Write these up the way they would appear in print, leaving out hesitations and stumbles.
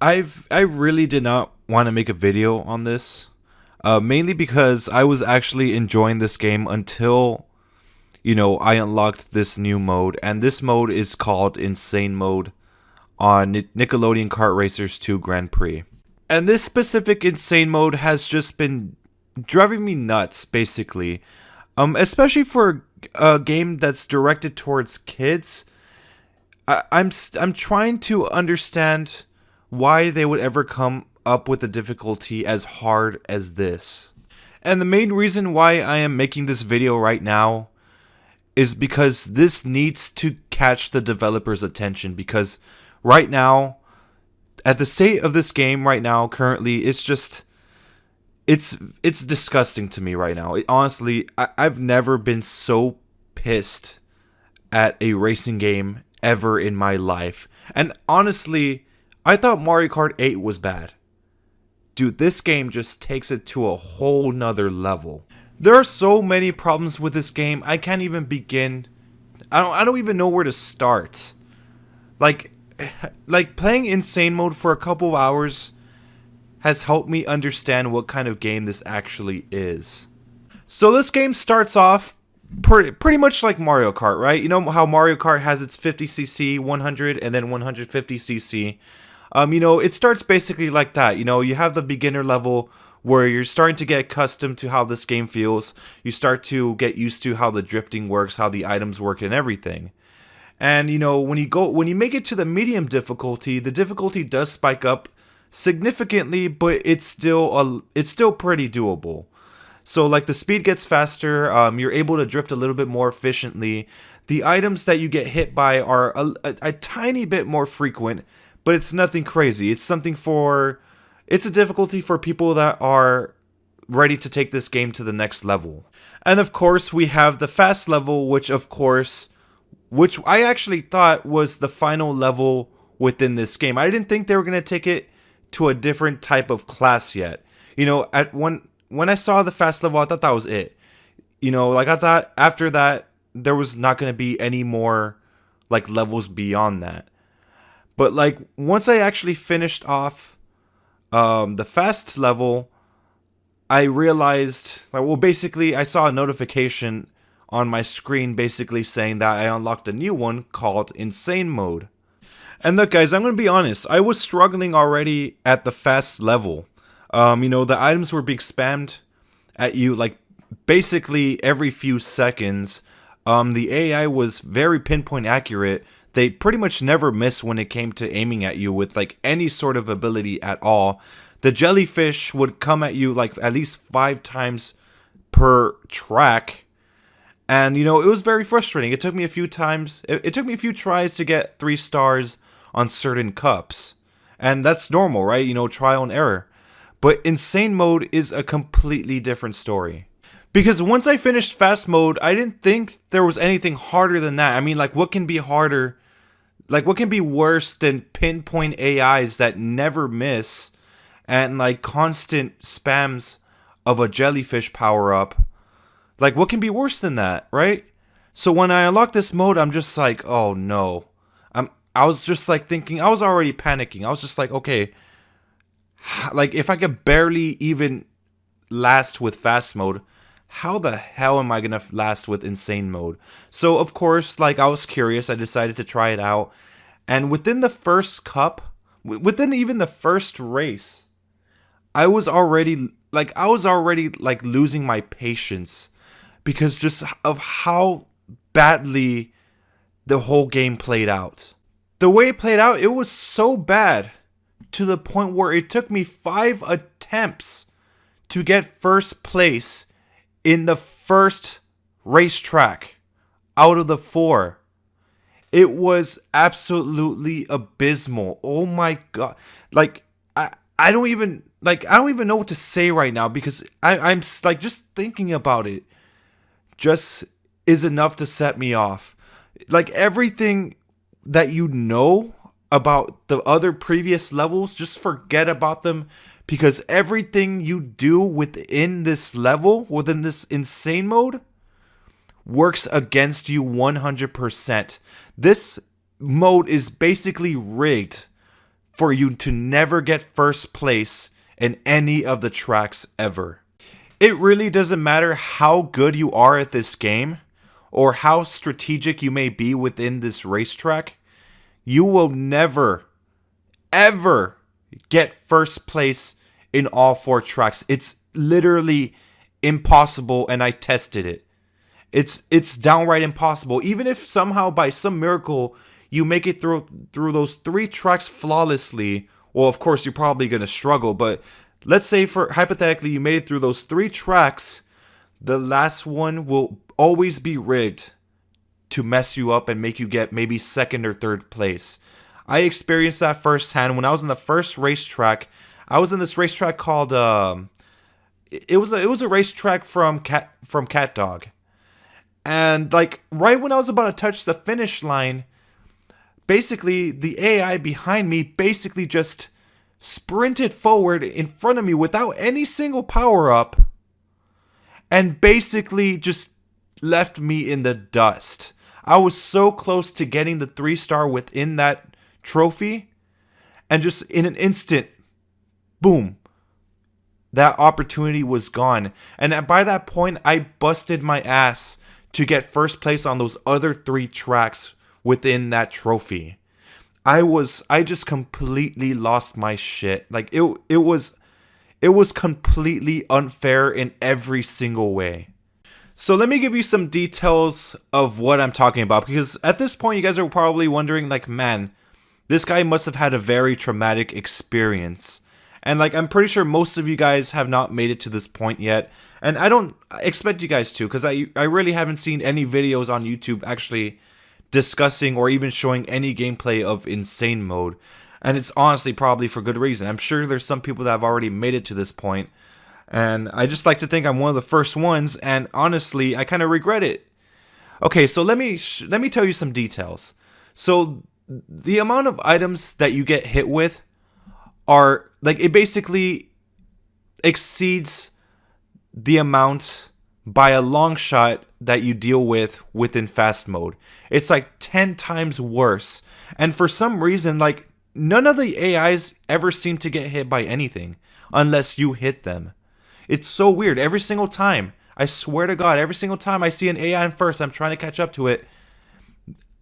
I really did not want to make a video on this, mainly because I was actually enjoying this game until I unlocked this new mode, and this mode is called Insane Mode on Nickelodeon Kart Racers 2 Grand Prix. And this specific Insane Mode has just been driving me nuts, basically, especially for a game that's directed towards kids. I'm trying to understand why they would ever come up with a difficulty as hard as this. And the main reason why I am making this video right now is because this needs to catch the developer's attention, because right now, at the state of this game right now currently, it's disgusting to me right now. Honestly, I've never been so pissed at a racing game ever in my life. And honestly, I thought Mario Kart 8 was bad. Dude, this game just takes it to a whole nother level. There are so many problems with this game, I can't even begin. I don't even know where to start. Like playing Insane Mode for a couple of hours has helped me understand what kind of game this actually is. So this game starts off pretty much like Mario Kart, right? You know how Mario Kart has its 50cc, 100, and then 150cc. It starts basically like that. You have the beginner level where you're starting to get accustomed to how this game feels. You start to get used to how the drifting works, how the items work, and everything. And when you make it to the medium difficulty, the difficulty does spike up significantly, but it's still pretty doable. So like the speed gets faster, you're able to drift a little bit more efficiently. The items that you get hit by are a tiny bit more frequent, but it's nothing crazy. It's a difficulty for people that are ready to take this game to the next level. And of course, we have the fast level, which I actually thought was the final level within this game. I didn't think they were going to take it to a different type of class yet. When I saw the fast level, I thought that was it. I thought after that, there was not going to be any more levels beyond that. But once I actually finished off the fast level, I realized, basically I saw a notification on my screen basically saying that I unlocked a new one called Insane Mode. And look guys, I'm going to be honest, I was struggling already at the fast level. The items were being spammed at you basically every few seconds. The AI was very pinpoint accurate. They pretty much never missed when it came to aiming at you with any sort of ability at all. The jellyfish would come at you at least 5 times per track. And it was very frustrating. It took me a few times. It took me a few tries to get 3 stars on certain cups. And that's normal, right? Trial and error. But Insane Mode is a completely different story. Because once I finished fast mode, I didn't think there was anything harder than that. I mean, what can be harder? What can be worse than pinpoint AIs that never miss and constant spams of a jellyfish power up? What can be worse than that, right? So when I unlocked this mode, I'm just oh no. I was just thinking, I was already panicking. I was just okay, if I could barely even last with fast mode, how the hell am I gonna last with Insane Mode? So of course, I was curious, I decided to try it out. And within the first cup, within even the first race, I was already losing my patience because just of how badly the whole game played out. The way it played out, it was so bad to the point where it took me 5 attempts to get first place in the first racetrack out of the 4. It was absolutely abysmal. Oh my god. I don't even know what to say right now, because I'm just thinking about it just is enough to set me off. Everything that about the other previous levels, just forget about them, because everything you do within this level, within this Insane Mode, works against you 100%. This mode is basically rigged for you to never get first place in any of the tracks ever. It really doesn't matter how good you are at this game or how strategic you may be within this racetrack, you will never, ever get first place in all 4 tracks. It's literally impossible, and I tested it. It's downright impossible. Even if somehow by some miracle you make it through those 3 tracks flawlessly, well, of course you're probably gonna struggle. But let's say, for hypothetically, you made it through those 3 tracks, the last one will always be rigged to mess you up and make you get maybe 2nd or 3rd place. I experienced that firsthand when I was in the first racetrack. I was in this racetrack called it was a racetrack from Cat Dog. And like right when I was about to touch the finish line, basically the AI behind me basically just sprinted forward in front of me without any single power up and basically just left me in the dust. I was so close to getting the 3-star within that trophy, and just in an instant, boom, that opportunity was gone. And by that point, I busted my ass to get first place on those other 3 tracks within that trophy. I just completely lost my shit. Like it was completely unfair in every single way. So let me give you some details of what I'm talking about, because at this point you guys are probably wondering, like, man, this guy must have had a very traumatic experience. And like, I'm pretty sure most of you guys have not made it to this point yet. And I don't expect you guys to, because I really haven't seen any videos on YouTube actually discussing or even showing any gameplay of Insane Mode. And it's honestly probably for good reason. I'm sure there's some people that have already made it to this point. And I just like to think I'm one of the first ones. And honestly, I kind of regret it. Okay, so let me tell you some details. So the amount of items that you get hit with are, like, it basically exceeds the amount by a long shot that you deal with within fast mode. It's like 10 times worse. And for some reason, like, none of the AIs ever seem to get hit by anything unless you hit them. It's so weird. Every single time, I swear to God, every single time I see an AI in first, I'm trying to catch up to it,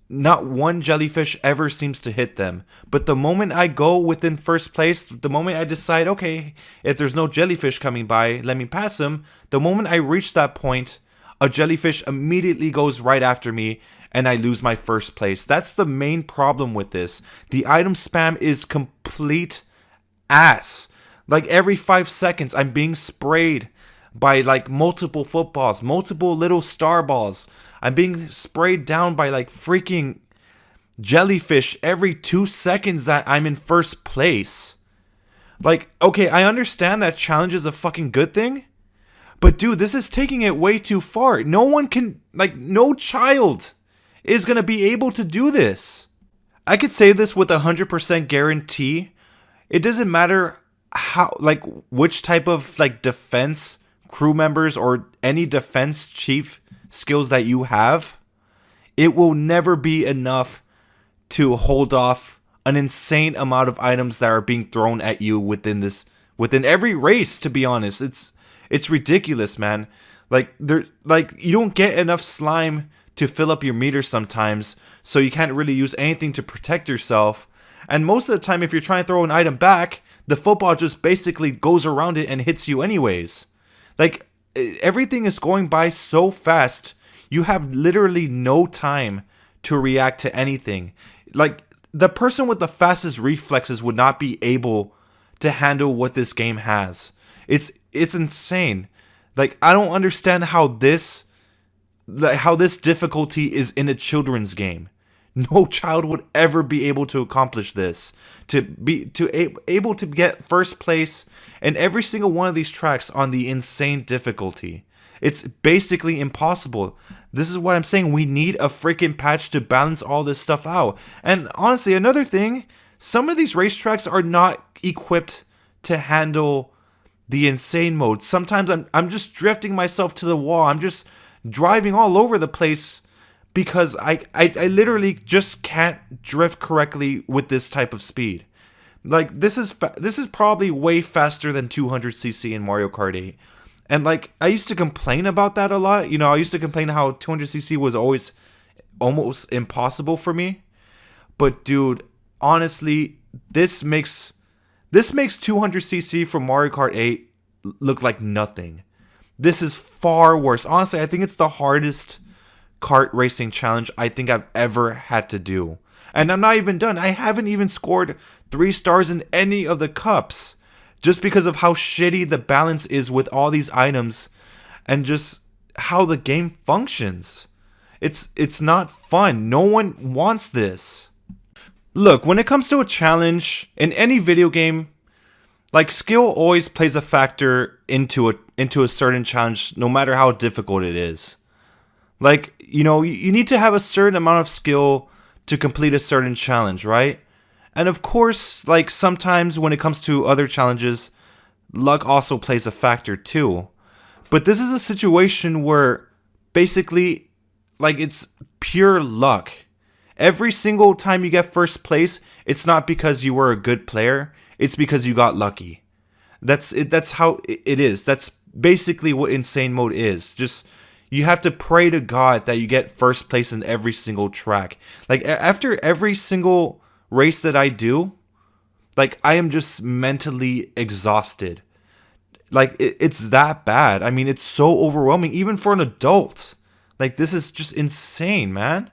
not one jellyfish ever seems to hit them. But the moment I go within first place, the moment I decide, okay, if there's no jellyfish coming by, let me pass them, the moment I reach that point, a jellyfish immediately goes right after me and I lose my first place. That's the main problem with this. The item spam is complete ass. Like every 5 seconds, I'm being sprayed by like multiple footballs, multiple little star balls. I'm being sprayed down by like freaking jellyfish every 2 seconds that I'm in first place. Like, okay, I understand that challenge is a fucking good thing, but dude, this is taking it way too far. No one can, like, no child is gonna be able to do this. I could say this with 100% guarantee. It doesn't matter how, like, which type of like defense crew members or any defense chief skills that you have, it will never be enough to hold off an insane amount of items that are being thrown at you within every race. To be honest, it's ridiculous, man. Like, you don't get enough slime to fill up your meter sometimes, so you can't really use anything to protect yourself. And most of the time, if you're trying to throw an item back, the football just basically goes around it and hits you anyways. Like, everything is going by so fast, you have literally no time to react to anything. Like, the person with the fastest reflexes would not be able to handle what this game has. It's insane. Like, I don't understand how this difficulty is in a children's game. No child would ever be able to accomplish this. Able to get first place in every single one of these tracks on the insane difficulty. It's basically impossible. This is what I'm saying. We need a freaking patch to balance all this stuff out. And honestly, another thing, some of these racetracks are not equipped to handle the insane mode. Sometimes I'm just drifting myself to the wall. I'm just driving all over the place because I literally just can't drift correctly with this type of speed. Like this is probably way faster than 200cc in Mario Kart 8. And like I used to complain about that a lot. You know, I used to complain how 200cc was always almost impossible for me. But dude, honestly, this makes 200cc from Mario Kart 8 look like nothing. This is far worse. Honestly, I think it's the hardest kart racing challenge I think I've ever had to do. And I'm not even done. I haven't even scored 3 stars in any of the cups just because of how shitty the balance is with all these items and just how the game functions. It's not fun. No one wants this. Look, when it comes to a challenge in any video game, like skill always plays a factor into a certain challenge no matter how difficult it is. Like, you know, you need to have a certain amount of skill to complete a certain challenge, right? And of course, like sometimes when it comes to other challenges, luck also plays a factor too. But this is a situation where basically like it's pure luck. Every single time you get first place, it's not because you were a good player, it's because you got lucky. That's it. That's how it is. That's basically what insane mode is. Just you have to pray to God that you get first place in every single track. Like after every single race that I do, like I am just mentally exhausted. Like it's that bad. I mean, it's so overwhelming even for an adult. Like this is just insane, man.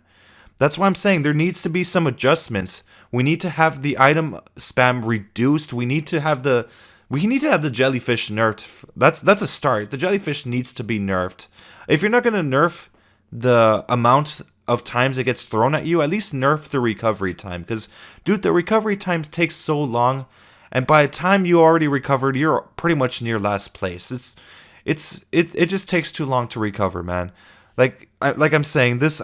That's why I'm saying there needs to be some adjustments. We need to have the item spam reduced. We need to have the jellyfish nerfed. That's a start. The jellyfish needs to be nerfed. If you're not going to nerf the amount of times it gets thrown at you, at least nerf the recovery time. Because, dude, the recovery time takes so long, and by the time you already recovered, you're pretty much near last place. It just takes too long to recover, man. Like I'm saying, this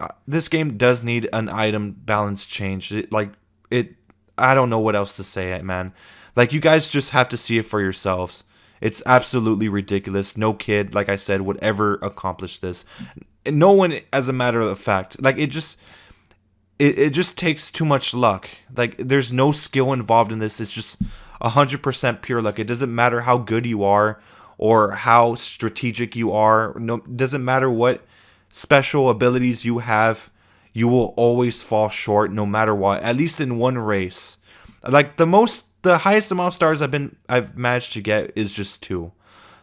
game does need an item balance change. I don't know what else to say, man. Like, you guys just have to see it for yourselves. It's absolutely ridiculous. No kid, like I said, would ever accomplish this. No one, as a matter of fact. Like, it just takes too much luck. Like, there's no skill involved in this. It's just 100% pure luck. It doesn't matter how good you are or how strategic you are. No, it doesn't matter what special abilities you have. You will always fall short no matter what. At least in one race. Like, the highest amount of stars I've managed to get is just 2.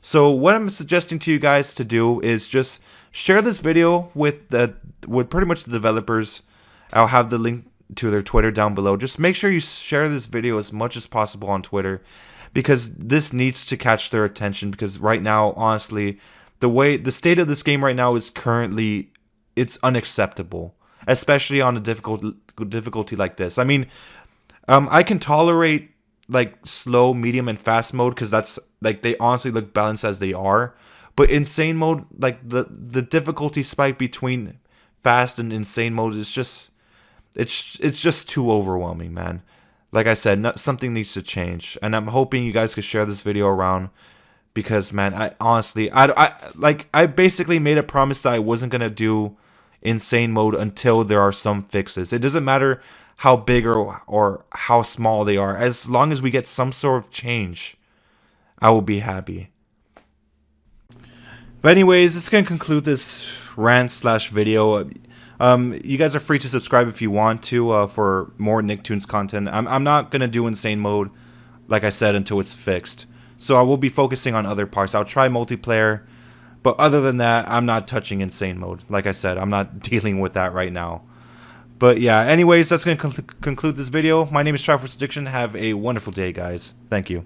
So what I'm suggesting to you guys to do is just share this video with pretty much the developers. I'll have the link to their Twitter down below. Just make sure you share this video as much as possible on Twitter, because this needs to catch their attention. Because right now, honestly, the state of this game right now is currently, it's unacceptable, especially on a difficulty like this. I mean, I can tolerate like slow, medium, and fast mode because that's like they honestly look balanced as they are. But insane mode, like the difficulty spike between fast and insane mode is just it's just too overwhelming, man. Like I said, something needs to change, and I'm hoping you guys could share this video around because, man, I honestly I basically made a promise that I wasn't gonna do insane mode until there are some fixes. It doesn't matter how big or how small they are. As long as we get some sort of change, I will be happy. But anyways, this is going to conclude this rant/video. You guys are free to subscribe if you want to for more Nicktoons content. I'm not going to do insane mode, like I said, until it's fixed. So I will be focusing on other parts. I'll try multiplayer. But other than that, I'm not touching insane mode. Like I said, I'm not dealing with that right now. But yeah, anyways, that's going to conclude this video. My name is Travis Addiction. Have a wonderful day, guys. Thank you.